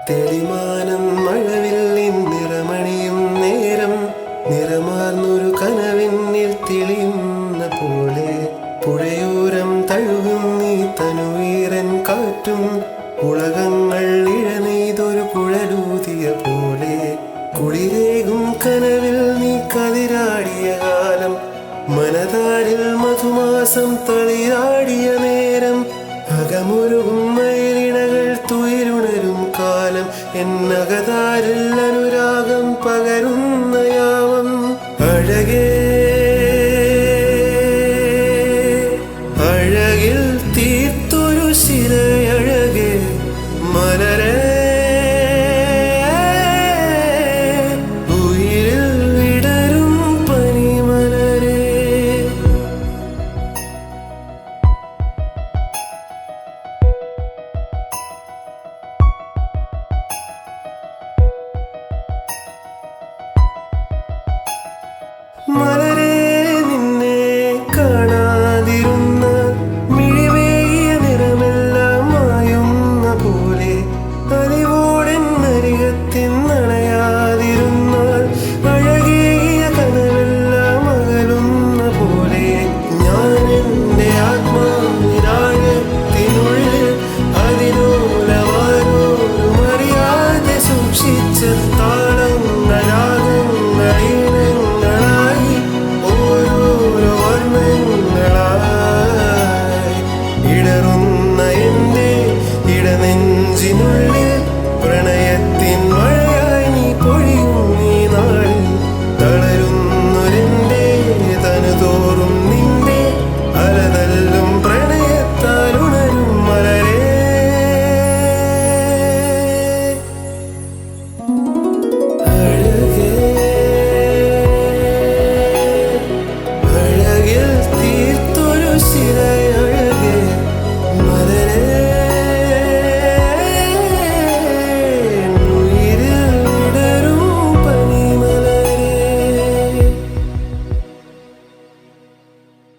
തെളിമാനം മഴവില്ലിൻ നിറമണിയും നേരം നിറമാർന്നൊരു കനവിന്നിൽ തെളിയുന്ന പോലെ പുഴയോരം തഴുകും നീ തനുവീരൻ കാറ്റും ഉലകങ്ങൾ ഇഴനെയ്തൊരു കുഴലൂതിയ പോലെ കുളിരേകും കനവിൽ നീ കതിരാടിയ കാലം മനതാരിൽ മധുമാസം തളിരാടിയ നേരം അകമുരുകും മയിലിണകൾ തുയിരുണരും കാലം എന്നകതാരിൽ അനുരാഗം പകരുന്ന യാമം അഴകേ അഴകിൽ തീർത്തൊരു ശില